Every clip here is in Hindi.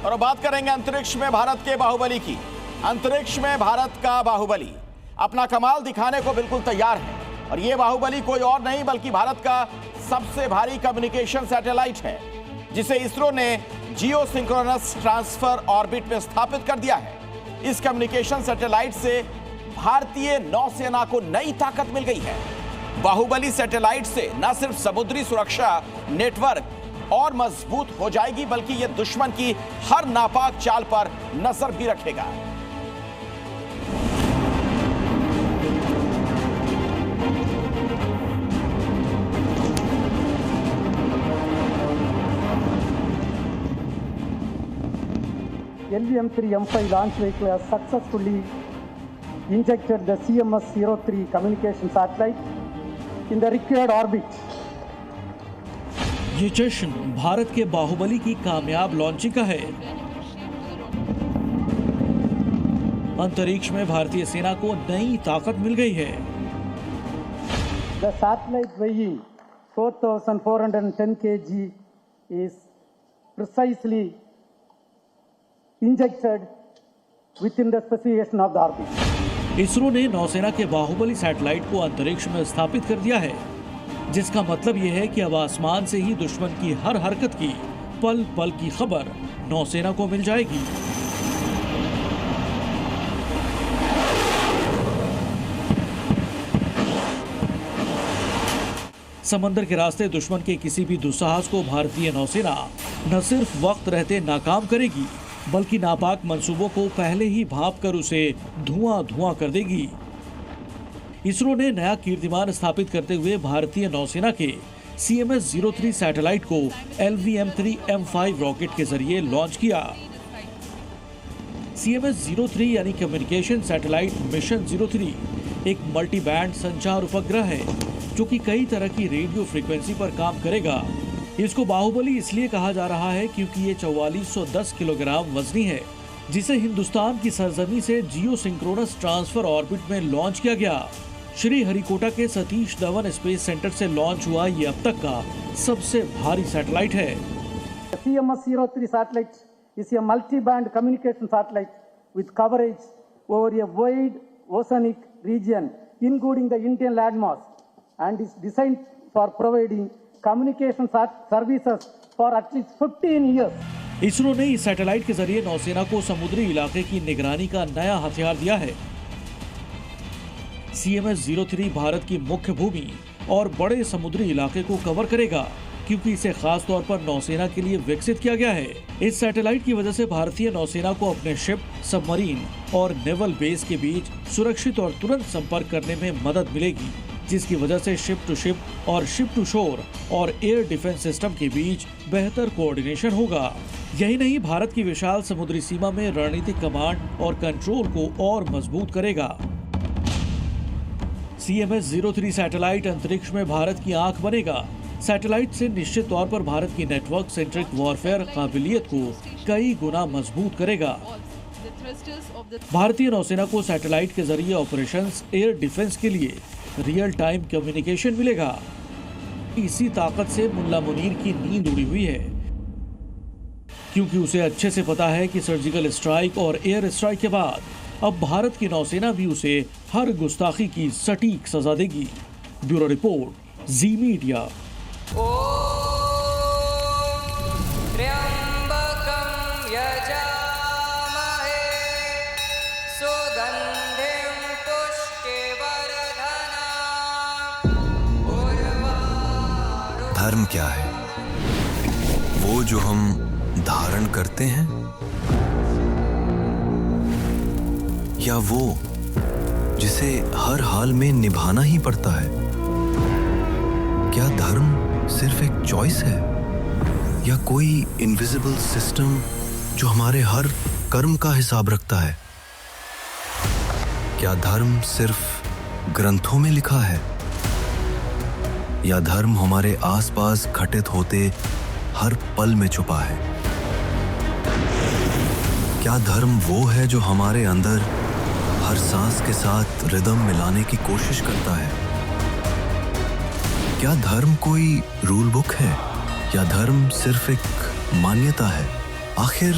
और अब बात करेंगे अंतरिक्ष में भारत के बाहुबली की। अंतरिक्ष में भारत का बाहुबली अपना कमाल दिखाने को बिल्कुल तैयार है और यह बाहुबली कोई और नहीं बल्कि भारत का सबसे भारी कम्युनिकेशन सैटेलाइट है, जिसे इसरो ने जियो सिंक्रोनस ट्रांसफर ऑर्बिट में स्थापित कर दिया है। इस कम्युनिकेशन सैटेलाइट से भारतीय नौसेना को नई ताकत मिल गई है। बाहुबली सैटेलाइट से न सिर्फ समुद्री सुरक्षा नेटवर्क और मजबूत हो जाएगी, बल्कि यह दुश्मन की हर नापाक चाल पर नजर भी रखेगा। LVM-3M5 launch vehicle has successfully injected the CMS-03 communication satellite in the required orbit. ये जश्न भारत के बाहुबली की कामयाब लॉन्चिंग का है। अंतरिक्ष में भारतीय सेना को नई ताकत मिल गई है। The satellite weighing 4,410 kg is precisely injected within the specification of the orbit. ISRO ने नौसेना के बाहुबली सैटेलाइट को अंतरिक्ष में स्थापित कर दिया है, जिसका मतलब यह है कि अब आसमान से ही दुश्मन की हर हरकत की पल पल की खबर नौसेना को मिल जाएगी। समंदर के रास्ते दुश्मन के किसी भी दुस्साहस को भारतीय नौसेना न सिर्फ वक्त रहते नाकाम करेगी, बल्कि नापाक मंसूबों को पहले ही भांप कर उसे धुआं धुआं कर देगी। इसरो ने नया कीर्तिमान स्थापित करते हुए भारतीय नौसेना के CMS-03 सैटेलाइट को LVM-3M5 रॉकेट के जरिए लॉन्च किया। CMS-03 यानी कम्युनिकेशन सैटेलाइट मिशन 03 एक मल्टी बैंड संचार उपग्रह है, जो कि कई तरह की रेडियो फ्रीक्वेंसी पर काम करेगा। इसको बाहुबली इसलिए कहा जा रहा है क्योंकि ये 4410 किलोग्राम वजनी है, जिसे हिंदुस्तान की सरजमी से जियो सिंक्रोनस ट्रांसफर ऑर्बिट में लॉन्च किया गया। श्री हरिकोटा के सतीश धवन स्पेस सेंटर से लॉन्च हुआ ये अब तक का सबसे भारी सैटेलाइट है। CMS-03 satellite is a multi-band communication satellite with coverage over a wide oceanic region, including the Indian landmass, and is designed for providing communication services for at least 15 years. ISRO ने इस सैटेलाइट के जरिए नौसेना को समुद्री इलाके की निगरानी का नया हथियार दिया है। CMS-03 भारत की मुख्य भूमि और बड़े समुद्री इलाके को कवर करेगा, क्योंकि इसे खास तौर पर नौसेना के लिए विकसित किया गया है। इस सैटेलाइट की वजह से भारतीय नौसेना को अपने शिप, सबमरीन और नेवल बेस के बीच सुरक्षित और तुरंत संपर्क करने में मदद मिलेगी, जिसकी वजह से शिप टू शिप और शिप टू शोर और एयर डिफेंस सिस्टम के बीच बेहतर कोऑर्डिनेशन होगा। यही नहीं, भारत की विशाल समुद्री सीमा में रणनीतिक कमांड और कंट्रोल को और मजबूत करेगा। CMS-03 सैटेलाइट अंतरिक्ष में भारत की आंख बनेगा। सैटेलाइट से निश्चित तौर पर भारत की नेटवर्क सेंट्रिक वॉरफेयर काबिलियत को कई गुना मजबूत करेगा। भारतीय नौसेना को सैटेलाइट के जरिए ऑपरेशंस, एयर डिफेंस के लिए रियल टाइम कम्युनिकेशन मिलेगा। इसी ताकत से मुल्ला मुनीर की नींद उड़ी हुई है, क्योंकि उसे अच्छे से पता है कि सर्जिकल स्ट्राइक और एयर स्ट्राइक के बाद अब भारत की नौसेना भी उसे हर गुस्ताखी की सटीक सजा देगी। ब्यूरो रिपोर्ट, जी मीडिया। धर्म क्या है? वो जो हम धारण करते हैं, या वो जिसे हर हाल में निभाना ही पड़ता है? क्या धर्म सिर्फ एक चॉइस है, या कोई इनविजिबल सिस्टम जो हमारे हर कर्म का हिसाब रखता है? क्या धर्म सिर्फ ग्रंथों में लिखा है, या धर्म हमारे आसपास घटित होते हर पल में छुपा है? क्या धर्म वो है जो हमारे अंदर हर सांस के साथ रिदम मिलाने की कोशिश करता है? क्या धर्म कोई रूल बुक है, या धर्म सिर्फ एक मान्यता है आखिर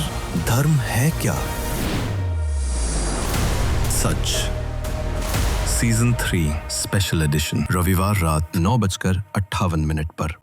धर्म है क्या? सच सीजन 3 स्पेशल एडिशन रविवार रात 9:58 पर।